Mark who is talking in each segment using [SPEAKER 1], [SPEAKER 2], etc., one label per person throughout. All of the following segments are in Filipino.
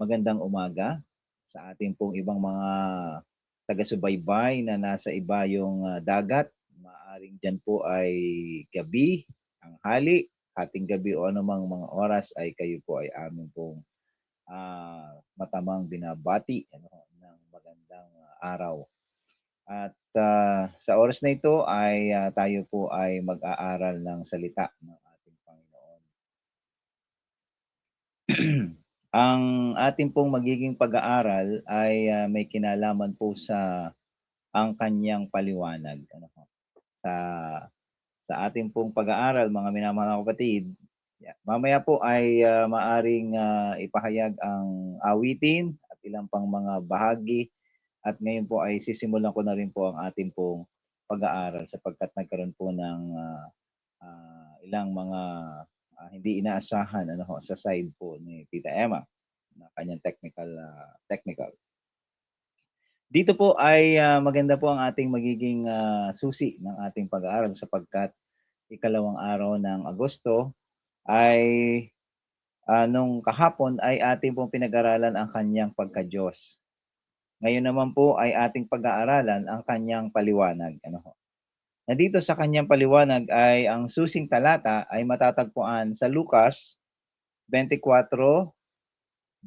[SPEAKER 1] magandang umaga sa ating pong ibang mga taga-subaybay na nasa iba yung dagat. Maaring dyan po ay gabi, tanghali, hating gabi o anumang mga oras ay kayo po ay amin pong matamang binabati ng magandang araw. At sa oras na ito ay tayo po ay mag-aaral ng salita ng ating Panginoon. Ang ating pong magiging pag-aaral ay may kinalaman po sa ang kanyang paliwanag. Sa ating pong pag-aaral, mga minamahal na kapatid, mamaya po ay maaring ipahayag ang awitin at ilang pang mga bahagi. At ngayon po ay sisimulan ko na rin po ang ating pong pag-aaral sapagkat nagkaroon po ng ilang mga hindi inaasahan sa side po ni Tita Emma na kanyang technical. Dito po ay maganda po ang ating magiging susi ng ating pag-aaral sapagkat ikalawang araw ng Agosto ay nung kahapon ay ating pong pinag-aralan ang kanyang pagka-Diyos. Ngayon naman po ay ating pag-aaralan ang kanyang paliwanag. Nandito sa kanyang paliwanag ay ang susing talata ay matatagpuan sa Lucas 24:27.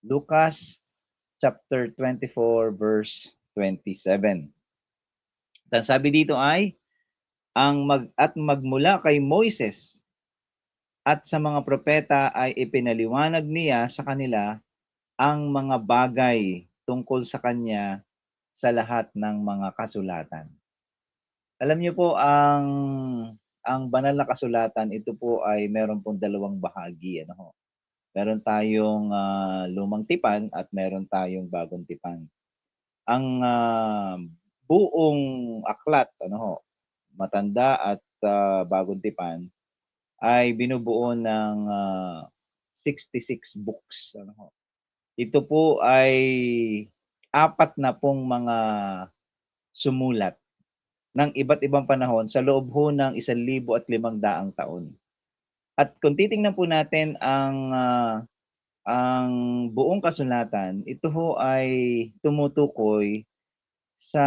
[SPEAKER 1] Lucas chapter 24 verse 27. Ang sabi dito ay magmula kay Moises at sa mga propeta ay ipinaliwanag niya sa kanila ang mga bagay tungkol sa kanya sa lahat ng mga kasulatan. Alam niyo po ang banal na kasulatan, ito po ay meron pong dalawang bahagi. Meron tayong lumang tipan at meron tayong bagong tipan. Ang buong aklat, matanda at bagong tipan, ay binubuo ng 66 books. Ito po ay 40 mga sumulat ng iba't ibang panahon sa loob ho ng 1,500 taon. At kung titingnan po natin ang buong kasulatan, ito ho ay tumutukoy sa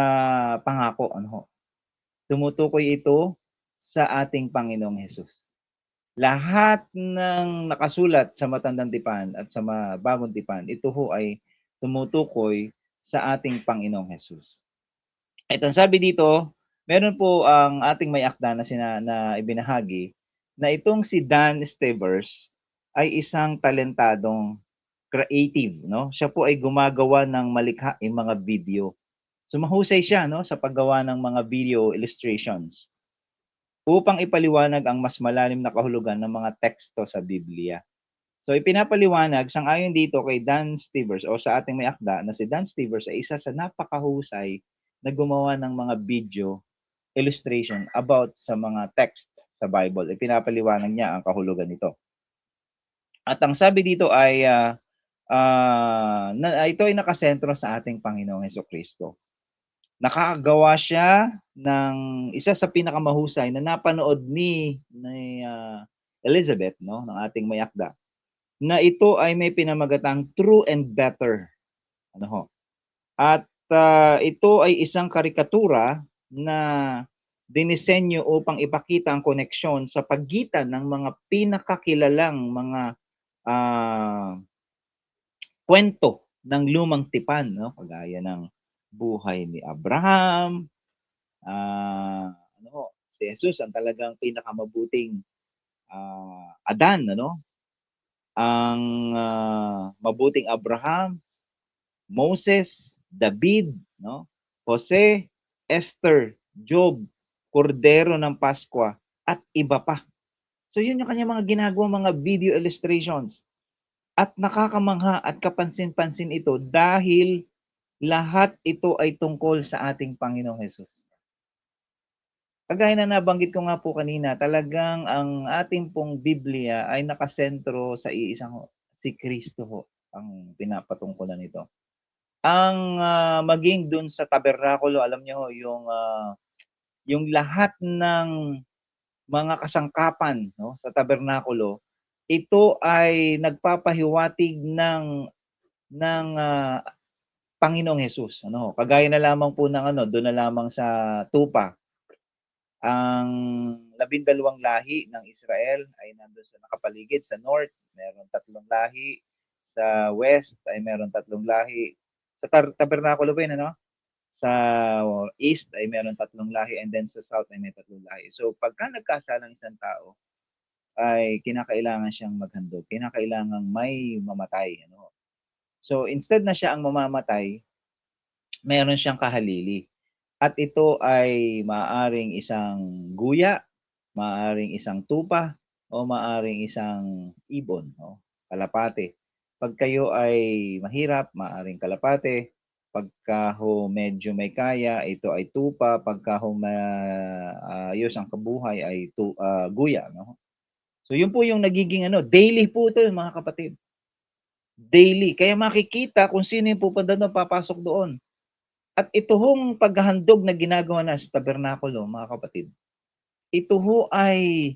[SPEAKER 1] pangako. Tumutukoy ito sa ating Panginoong Hesus. Lahat ng nakasulat sa Matandang Tipan at sa Bagong Tipan, ito ho ay tumutukoy sa ating Panginoong Hesus. At ang sabi dito, meron po ang ating may akda na ibinahagi na itong si Dan Stevers ay isang talentadong creative, Siya po ay gumagawa ng malikhaing mga video. So mahusay siya, sa paggawa ng mga video illustrations upang ipaliwanag ang mas malalim na kahulugan ng mga teksto sa Biblia. So ipinapaliwanag sang-ayon dito kay Dan Stevers o sa ating may akda na si Dan Stevers ay isa sa napakahusay na gumawa ng mga video illustration about sa mga text sa Bible. Ipinapaliwanag niya ang kahulugan nito. At ang sabi dito ay ito ay nakasentro sa ating Panginoong Hesukristo. Nakakagawa siya ng isa sa pinakamahusay na napanood ni Elizabeth, ng ating may akda, na ito ay may pinamagatang true and better. At ito ay isang karikatura na dinisenyo upang ipakita ang koneksyon sa pagitan ng mga pinakakilalang mga kwento ng lumang tipan, kagaya ng buhay ni Abraham, si Jesus ang talagang pinakamabuting Adan, ang mabuting Abraham, Moses, David, Jose, Esther, Job, Kordero ng Paskwa, at iba pa. So yun yung kanya mga ginagawa mga video illustrations. At nakakamangha at kapansin-pansin ito dahil lahat ito ay tungkol sa ating Panginoong Hesus. Kagaya na nabanggit ko nga po kanina, talagang ang ating pong Biblia ay nakasentro sa iisang si Kristo ho, ang pinapatungkulan nito. Ang maging dun sa tabernakulo, alam niyo ho, yung lahat ng mga kasangkapan, sa tabernakulo, ito ay nagpapahiwatig ng Panginoong Hesus, ano, kagaya na lamang po ng ano, do'n na lamang sa tupa, ang 12 lahi ng Israel ay nando'n sa nakapaligid sa north, meron 3 lahi, sa west ay meron 3 lahi, sa tabernakulo ba 'yun ano? Sa east ay meron 3 lahi and then sa south ay may 3 lahi. So, pagka nagkasala ang isang tao, ay kinakailangan siyang maghandog, kinakailangang may mamatay, ano. So, instead na siya ang mamamatay, meron siyang kahalili. At ito ay maaaring isang guya, maaaring isang tupa, o maaaring isang ibon, no, kalapate. 'Pag kayo ay mahirap, maaaring kalapate, pagka ho medyo may kaya, ito ay tupa, pagka ho maayos ang kabuhay ay guya, no. So yun po yung nagiging ano, daily po ito mga kapatid, daily. Kaya makikita kung sino yung pupunta dun, papasok doon. At ito hong paghahandog na ginagawa na sa tabernakulo mga kapatid, ito ho ay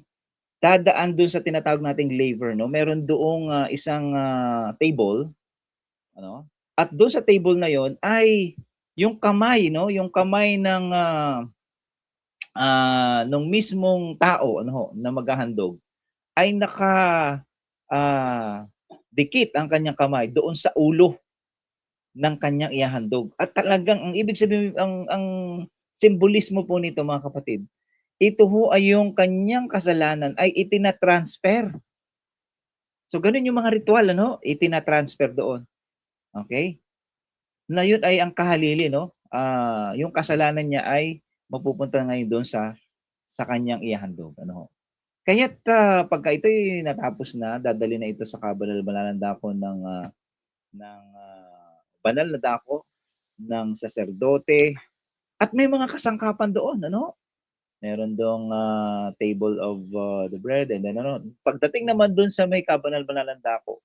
[SPEAKER 1] dadaan dun sa tinatawag nating laver 'no, meron doong, isang, table ano, at dun sa table na yon ay yung kamay 'no, yung kamay ng, nung mismong tao ano ho, na maghahandog ay ah, dikit ang kanyang kamay doon sa ulo ng kanyang ihahandog. At talagang ang ibig sabihin ang simbolismo po nito mga kapatid, ito ho ay yung kanyang kasalanan ay itina-transfer. So gano'n yung mga ritual ano, itina-transfer doon, okey? Na yun ay ang kahalili 'no, yung kasalanan niya ay mapupunta ngayon do'n sa kanyang ihahandog ano ho. Kaya't, pagka ito'y natapos na, dadalhin na ito sa kabanal-banalan dako ng banal na dako ng saserdote at may mga kasangkapan doon ano. Meron doong, table of, the bread and then ano, pagdating naman dun sa may kabanal-banalan dako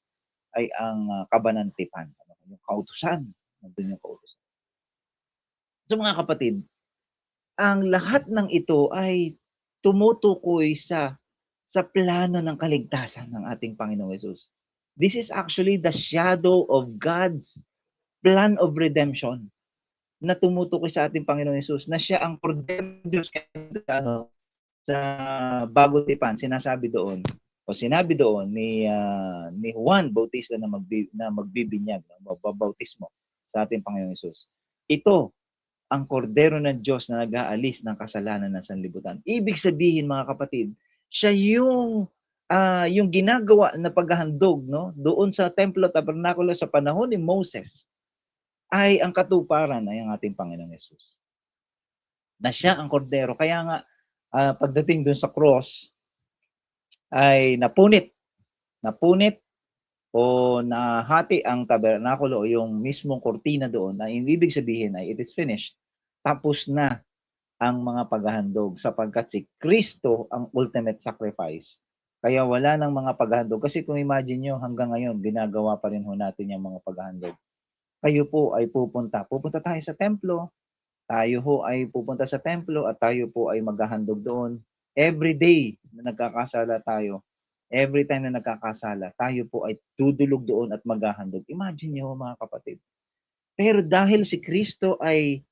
[SPEAKER 1] ay ang, kabanantipan, ano, yung kautusan, nandun yung kautusan. So mga kapatid, ang lahat ng ito ay tumutukoy sa plano ng kaligtasan ng ating Panginoong Hesus. This is actually the shadow of God's plan of redemption na tumutukoy sa ating Panginoong Hesus na siya ang kordero ng Diyos sa ano, sa Bagong Tipan sinasabi doon o sinabi doon ni Juan Bautista na magbibinyag, magbabautismo sa ating Panginoong Hesus. Ito ang kordero ng Diyos na nag-aalis ng kasalanan ng sanlibutan. Ibig sabihin mga kapatid, siya yung ginagawa na paghahandog 'no, doon sa templo, tabernakulo sa panahon ni Moses ay ang katuparan ay ang ating Panginoong Hesus. Na siya ang kordero. Kaya nga, pagdating dun sa cross ay napunit o nahati ang tabernakulo o yung mismong kurtina doon na ibig sabihin ay it is finished. Tapos na ang mga paghahandog sapagkat si Kristo ang ultimate sacrifice. Kaya wala ng mga paghahandog. Kasi kung imagine nyo hanggang ngayon, ginagawa pa rin ho natin yung mga paghahandog. Kayo po ay pupunta tayo sa templo, tayo ho ay pupunta sa templo at tayo po ay maghahandog doon. Every day na nagkakasala tayo, every time na nagkakasala, tayo po ay dudulog doon at maghahandog. Imagine niyo mga kapatid. Pero dahil si Kristo ay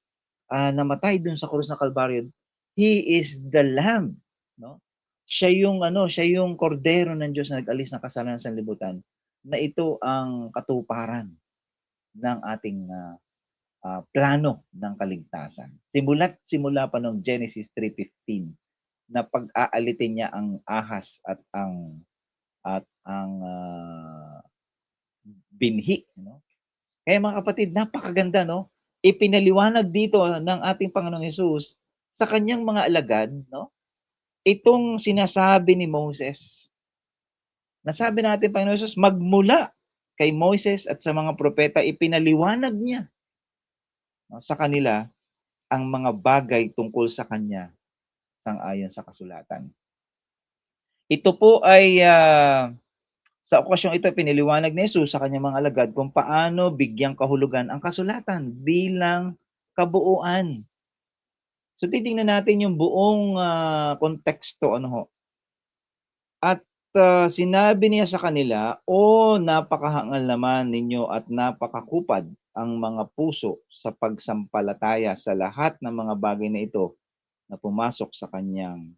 [SPEAKER 1] namatay doon sa krus ng Kalbaryo, He is the Lamb, no? Siya yung kordero ng Diyos na nag-alis ng kasalanan sa libutan, na ito ang katuparan ng ating plano ng kaligtasan. Simula pa nung Genesis 3:15 na pag-aalitin niya ang ahas at ang binhi, no? Kaya mga kapatid, napakaganda, no? Ipinaliwanag dito ng ating Panginoong Hesus sa kanyang mga alagad, no? Itong sinasabi ni Moses. Nasabi ng ating Panginoong Hesus, magmula kay Moses at sa mga propeta, ipinaliwanag niya, no, sa kanila ang mga bagay tungkol sa kanya sang-ayon sa kasulatan. Ito po ay sa okasyong ito pinaliwanag ni Jesus sa kanyang mga alagad kung paano bigyang kahulugan ang kasulatan bilang kabuuan. So titingnan natin yung buong konteksto ano ho. At sinabi niya sa kanila, "O napakahangal naman ninyo at napakakupad ang mga puso sa pagsampalataya sa lahat ng mga bagay na ito na pumasok sa kanyang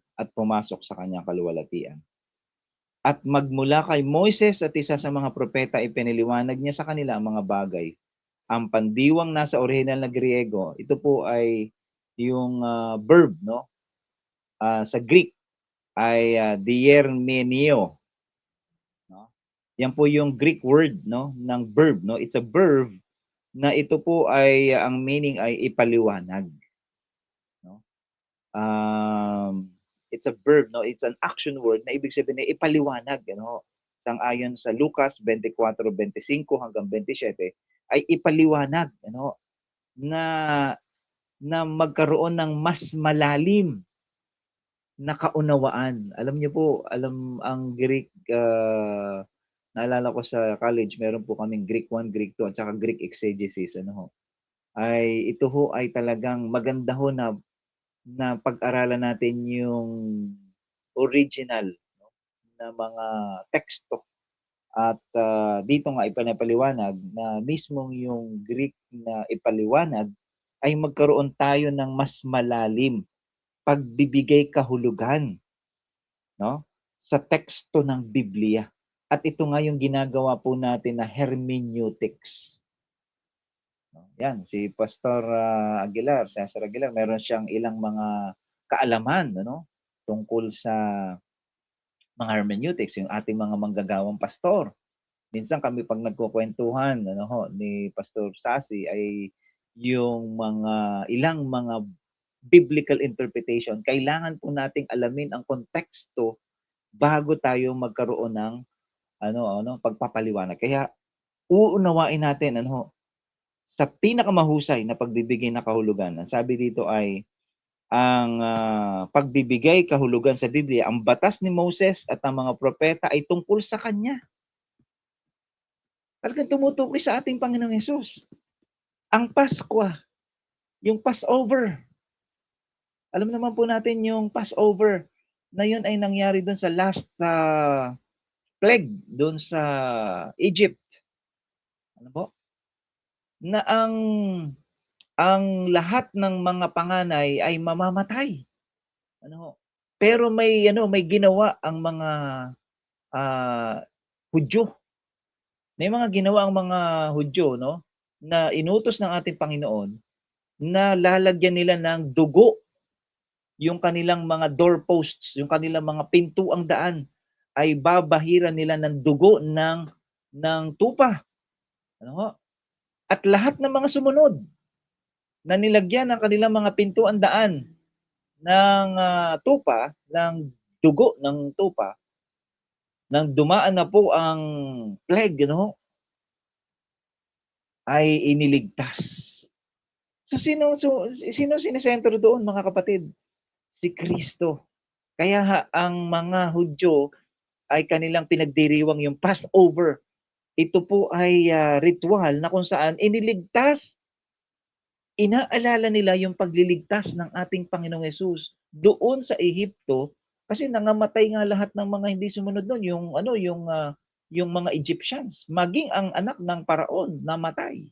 [SPEAKER 1] kaluwalhatian. At magmula kay Moises at isa sa mga propeta ipinaliwanag niya sa kanila ang mga bagay. Ang pandiwang nasa orihinal na Griego, ito po ay yung verb, no? Sa Greek ay diermenio, no? Yan po yung Greek word, no, ng verb, no? It's a verb na ito po ay ang meaning ay ipaliwanag, no? It's a verb, no? It's an action word na ibig sabihin ay ipaliwanag, ano? Sang-ayon sa Lucas 24:25 hanggang 27 ay ipaliwanag, ano, na magkaroon ng mas malalim na kaunawaan. Alam niyo po, ang Greek, naalala ko sa college meron po kaming Greek 1, Greek 2 at saka Greek exegesis ano ho. Ay ito ho ay talagang maganda ho na pag-aralan natin yung original, no, na mga teksto at, dito nga ipinapaliwanag na mismong yung Greek na ipaliwanag ay magkaroon tayo ng mas malalim pagbibigay kahulugan, no, sa teksto ng Biblia. At ito nga yung ginagawa po natin na hermeneutics. No? Yan, si Pastor Aguilar, Cesar Aguilar, meron siyang ilang mga kaalaman ano, tungkol sa mga hermeneutics, yung ating mga manggagawang pastor. Minsan kami pag nagkukwentuhan ano ho, ni Pastor Sasi ay yung mga ilang mga biblical interpretation, kailangan po nating alamin ang konteksto bago tayo magkaroon ng pagpapaliwanag. Kaya uunawain natin ano ho, sa pinakamahusay na pagbibigay ng kahulugan. Ang sabi dito ay ang pagbibigay kahulugan sa Biblia, ang batas ni Moses at ang mga propeta ay tungkol sa kanya. Talagang tumutukoy sa ating Panginoong Hesus. Ang Pasko, yung Passover. Alam naman po natin yung Passover na yun ay nangyari doon sa last plague doon sa Egypt. Ano po? Na ang lahat ng mga panganay ay mamamatay. Ano ho? Pero may ginawa ang mga ah, Hudyo. May mga ginawa ang mga Hudyo, no, na inutos ng ating Panginoon na lalagyan nila ng dugo yung kanilang mga doorposts, yung kanilang mga pintuang daan ay babahiran nila ng dugo ng tupa. Ano ho? At lahat ng mga sumunod na nilagyan ng kanilang mga pintuan daan ng tupa, ng dugo ng tupa, nang dumaan na po ang plague, ano, ay iniligtas. Sino sinesentro doon mga kapatid? Si Kristo. Kaya ang mga Hudyo ay kanilang pinagdiriwang yung Passover. Ito po ay ritual na kung saan inaalala nila yung pagliligtas ng ating Panginoong Hesus doon sa Ehipto kasi nangamatay nga lahat ng mga hindi sumunod nun, yung mga Egyptians, maging ang anak ng Paraon namatay.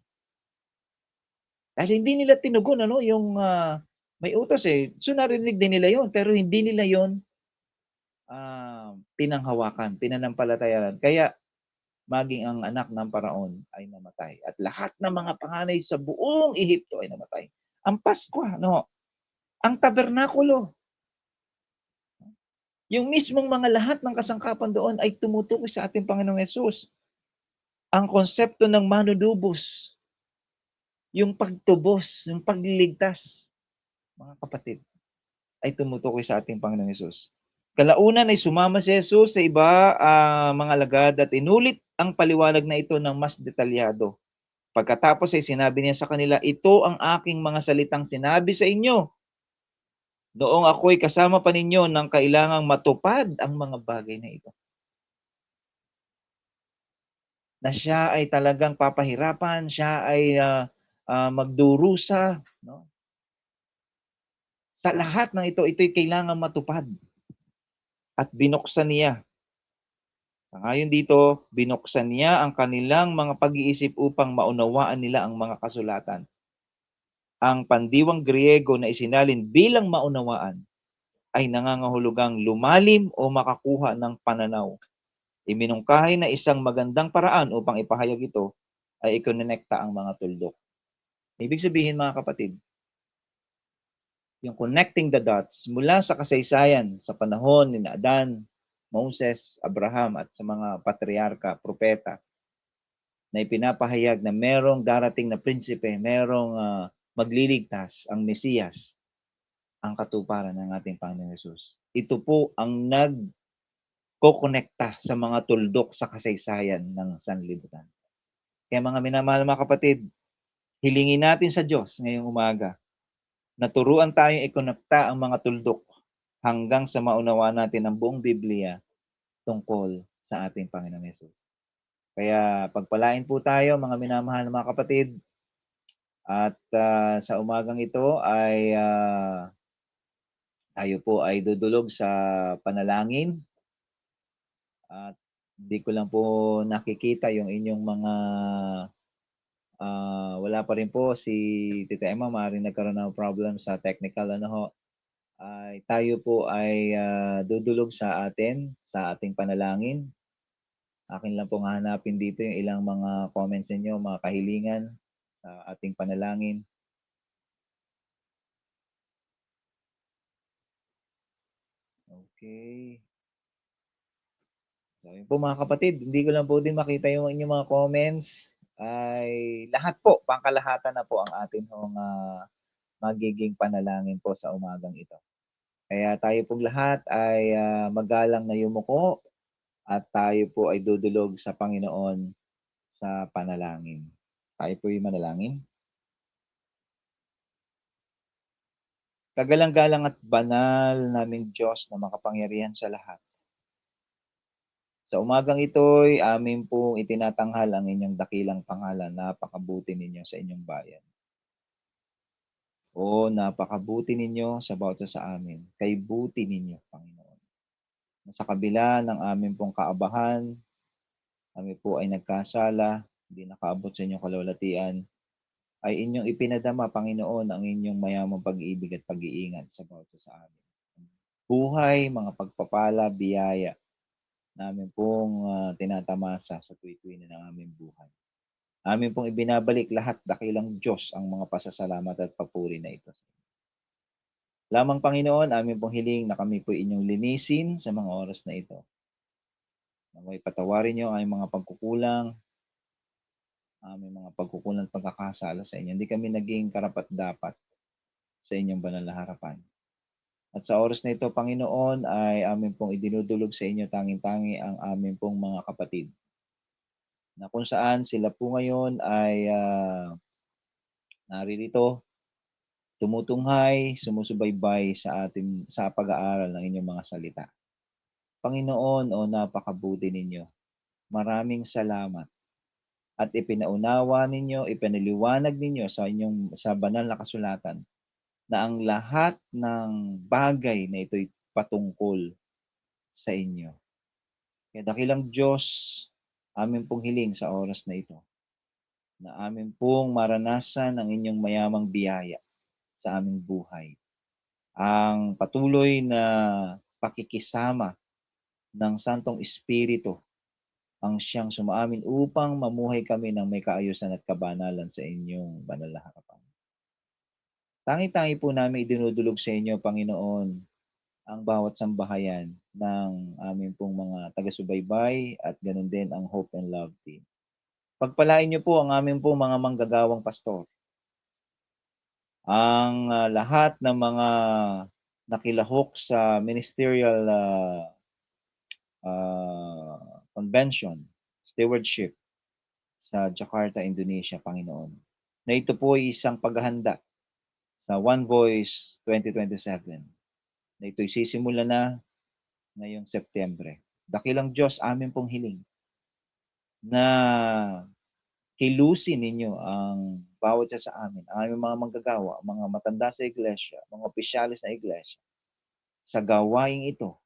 [SPEAKER 1] Dahil hindi nila tinugon ano, yung may utos So narinig din nila yon pero hindi nila yon pinanghawakan, pinanampalatayaan. Kaya maging ang anak ng Paraon ay namatay at lahat ng mga panganay sa buong Ehipto ay namatay. Ang Pasko, no, ang tabernakulo, yung mismong mga lahat ng kasangkapan doon ay tumutukoy sa ating Panginoong Hesus. Ang konsepto ng manunubos, yung pagtubos, yung pagliligtas, mga kapatid, ay tumutukoy sa ating Panginoong Hesus. Kalaunan ay sumama si Jesus sa iba mga alagad at inulit ang paliwanag na ito ng mas detalyado. Pagkatapos ay sinabi niya sa kanila, "Ito ang aking mga salitang sinabi sa inyo noong ako'y kasama pa ninyo nang kailangang matupad ang mga bagay na ito." Na siya ay talagang papahirapan, siya ay magdurusa, no? Sa lahat ng ito, ito'y kailangang matupad at binuksan niya Sangayon dito, binuksan niya ang kanilang mga pag-iisip upang maunawaan nila ang mga kasulatan. Ang pandiwang Griego na isinalin bilang maunawaan ay nangangahulugang lumalim o makakuha ng pananaw. Iminungkahi na isang magandang paraan upang ipahayag ito ay ikonekta ang mga tuldok. Ibig sabihin mga kapatid, yung connecting the dots mula sa kasaysayan sa panahon ni Adan, Moses, Abraham at sa mga patriarka, propeta na ipinapahayag na merong darating na prinsipe, merong magliligtas, ang Mesiyas, ang katuparan ng ating Panginoon Hesus. Ito po ang nagkokonekta sa mga tuldok sa kasaysayan ng sanlibutan. Kaya mga minamahal mga kapatid, hilingin natin sa Diyos ngayong umaga na turuan tayong ikonekta ang mga tuldok hanggang sa maunawa natin ang buong Biblia tungkol sa ating Panginoong Hesus. Kaya pagpalain po tayo mga minamahal na mga kapatid at sa umagang ito ay tayo po ay dudulog sa panalangin at hindi ko lang po nakikita yung inyong mga wala pa rin po si Tita Emma, maaaring nagkaroon ng problem sa technical ano ho. Ay tayo po ay dudulog sa ating panalangin. Akin lang pong hahanapin dito yung ilang mga comments ninyo, mga kahilingan sa ating panalangin. Okay. So, yun po mga kapatid, hindi ko lang po din makita yung inyong mga comments. Ay lahat po, pangkalahatan na po ang atin hong magiging panalangin po sa umagang ito. Kaya tayo pong lahat ay magalang na yumuko at tayo po ay dudulog sa Panginoon sa panalangin. Tayo po yung manalangin. Kagalang-galang at banal naming Diyos na makapangyarihan sa lahat. Sa umagang ito'y amin pong itinatanghal ang inyong dakilang pangalan. Napakabuti ninyo sa inyong bayan. O napakabuti ninyo sa bawat isa sa amin. Kay buti ninyo, Panginoon. Sa kabila ng amin pong kaabahan, kami po ay nagkasala, hindi nakaabot sa inyong kalawalatian, ay inyong ipinadama, Panginoon, ang inyong mayamang pag-ibig at pag-iingat sa bawat isa sa amin. Buhay, mga pagpapala, biyaya, namin pong tinatamasa sa tuwi-tuwi na ng aming buhay. Amin pong ibinabalik lahat dakilang Diyos ang mga pasasalamat at papuri na ito. Lamang Panginoon, amin pong hiling na kami po inyong linisin sa mga oras na ito. Naway patawarin niyo ang mga pagkukulang, aming mga pagkukulang at pagkakasala sa inyo. Hindi kami naging karapat-dapat sa inyong banal na harapan. At sa oras na ito, Panginoon, ay amin pong idinudulog sa inyo tanging-tangi ang amin pong mga kapatid. Na kung saan sila po ngayon ay naririto, tumutunghay, sumusubaybay sa pag-aaral ng inyong mga salita. Panginoon, o napakabuti ninyo. Maraming salamat. At ipinaunawa ninyo, ipinaliwanag ninyo sa banal na kasulatan na ang lahat ng bagay na ito'y patungkol sa inyo. Kaya dakilang Diyos, amin pong hiling sa oras na ito, na amin pong maranasan ang inyong mayamang biyaya sa aming buhay. Ang patuloy na pakikisama ng Santong Espiritu ang siyang sumaamin upang mamuhay kami ng may kaayusan at kabanalan sa inyong banal na harapan. Tangi-tangi po namin idinudulog sa inyo, Panginoon, ang bawat sambahayan ng aming pong mga taga-subaybay at ganun din ang Hope and Love Team. Pagpalain niyo po ang aming pong mga manggagawang pastor. Ang lahat ng mga nakilahok sa ministerial convention, stewardship sa Jakarta, Indonesia, Panginoon. Na ito po ay isang paghahanda sa One Voice 2027. Na ito'y sisimula na ngayong Setyembre. Dakilang Diyos, amin pong hiling na kilusin ninyo ang bawat isa sa amin, ang aming mga manggagawa, mga matanda sa iglesia, mga opisyalis na iglesia, sa gawaing ito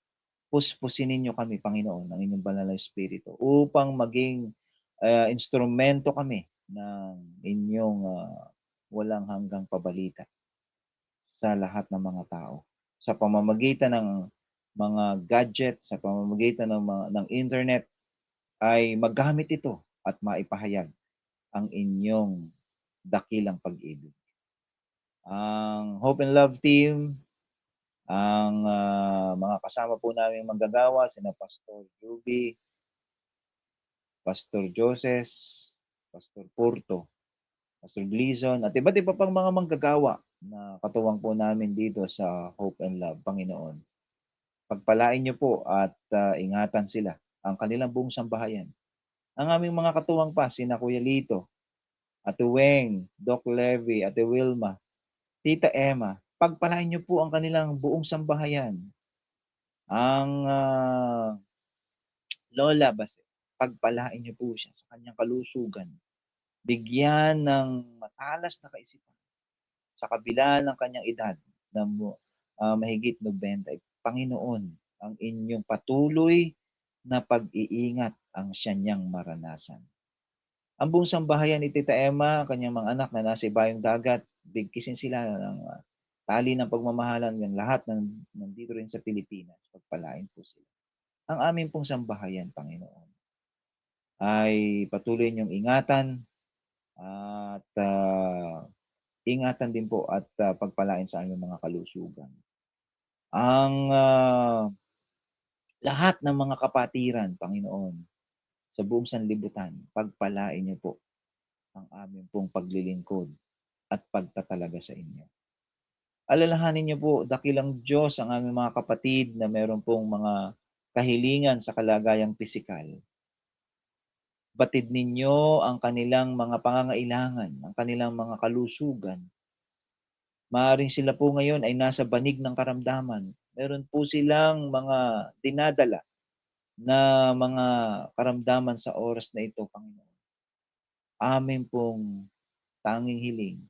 [SPEAKER 1] puspusin ninyo kami, Panginoon, ng inyong banal na espiritu upang maging, instrumento kami ng inyong, walang hanggang pabalita sa lahat ng mga tao. Sa pamamagitan ng mga gadget, sa pamamagitan ng internet ay magamit ito at maipahayag ang inyong dakilang pag-ibig. Ang Hope and Love team, ang, mga kasama po naming manggagawa sina Pastor Ruby, Pastor Joses, Pastor Porto, Pastor Gleason, at iba't iba pang mga manggagawa na katuwang po namin dito sa Hope and Love, Panginoon. Pagpalain niyo po at ingatan sila, ang kanilang buong sambahayan. Ang aming mga katuwang pa, sina Kuya Lito, Ate Weng, Doc Levy, Ate Wilma, Tita Emma, pagpalain niyo po ang kanilang buong sambahayan. Ang Lola Base, pagpalain niyo po siya sa kanyang kalusugan. Bigyan ng matalas na kaisipan sa kabila ng kanyang edad na mahigit 90. Panginoon, ang inyong patuloy na pag-iingat ang siya niyang maranasan. Ang buong sambahayan ni Tita Emma, kanyang mga anak na nasa ibayong dagat, bigkisin sila ng tali ng pagmamahalan ng lahat nandito rin sa Pilipinas. Pagpalain po sila. Ang aming pong sambahayan, Panginoon, ay patuloy niyong ingatan at ingatan din po at pagpalain sa aming mga kalusugan. Ang lahat ng mga kapatiran, Panginoon, sa buong sanlibutan, pagpalain niyo po ang aming pong paglilingkod at pagtatalaga sa inyo. Alalahanin niyo po, dakilang Diyos, ang aming mga kapatid na meron pong mga kahilingan sa kalagayang pisikal. Batid ninyo ang kanilang mga pangangailangan, ang kanilang mga kalusugan. Maaaring sila po ngayon ay nasa banig ng karamdaman. Meron po silang mga dinadala na mga karamdaman sa oras na ito, Panginoon. Amin pong tanging hiling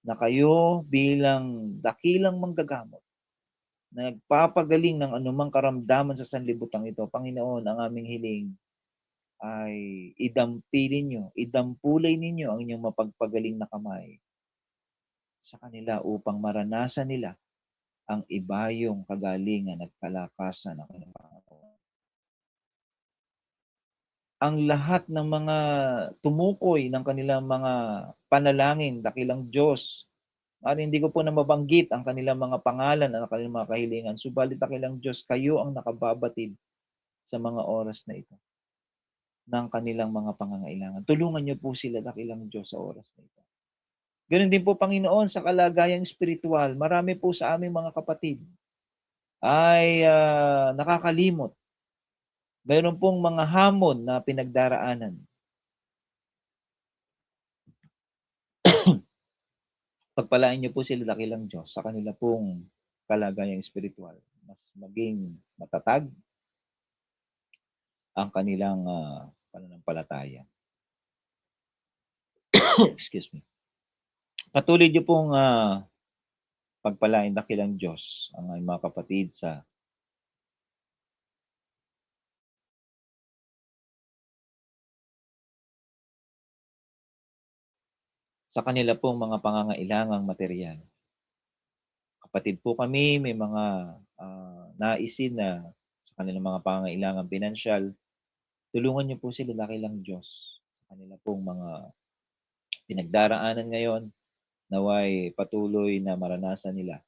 [SPEAKER 1] na kayo bilang dakilang manggagamot na nagpapagaling ng anumang karamdaman sa sanlibutan ito, Panginoon, ang aming hiling ay idampulay ninyo ang inyong mapagpagaling na kamay sa kanila upang maranasan nila ang ibayong kagalingan at kalakasan ng kanilang Panginoon. Ang lahat ng mga tumukoy ng kanilang mga panalangin, dakilang Diyos, at hindi ko po na mabanggit ang kanilang mga pangalan at ang kanilang mga kahilingan, subalit dakilang Diyos, kayo ang nakababatid sa mga oras na ito ng kanilang mga pangangailangan. Tulungan niyo po sila, dakilang Diyos, sa oras na ito. Ganoon din po, Panginoon, sa kalagayang spiritual. Marami po sa aming mga kapatid ay nakakalimot. Mayroon pong mga hamon na pinagdaraanan. Pagpalain niyo po sila, dakilang Diyos, sa kanila pong kalagayang spiritual. Mas maging matatag ang kanilang pananampalataya. Excuse me. Patuloy niyo pong pagpalain, dakilang Diyos, ang mga kapatid sa kanila pong mga pangangailangang materyal. Kapatid po kami, may mga naisin na sa kanilang mga pangangailangang pinansyal. Tulungan niyo po sila, dakilang Diyos, sa kanila pong mga pinagdaraanan ngayon. Naway patuloy na maranasan nila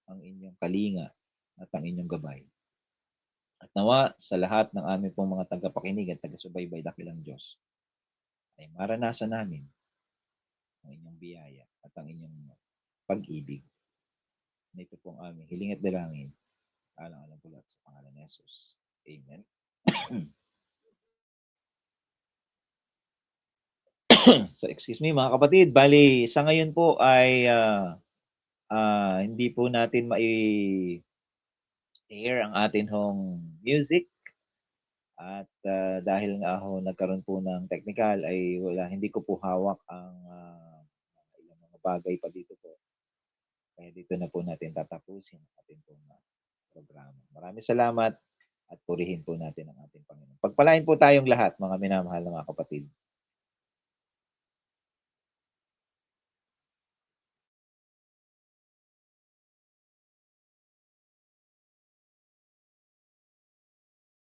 [SPEAKER 1] ang inyong kalinga at ang inyong gabay. At nawa sa lahat ng aming pong mga tagapakinig at taga-subaybay, dakilang Diyos, ay maranasan namin ang inyong biyaya at ang inyong pag-ibig. Na ito pong aming hiling at dalangin. Alang-alang po lahat sa pangalan ni Jesus. Amen. So, excuse me mga kapatid, bali sa ngayon po ay hindi po natin mai-air ang atin hong music. At dahil nga ho nagkaroon po ng technical ay hindi ko po hawak ang ilang mga bagay pa dito po. Kaya dito na po natin tatapusin ang ating pong programa. Maraming salamat at purihin po natin ang ating Panginoon. Pagpalain po tayong lahat, mga minamahal na mga kapatid.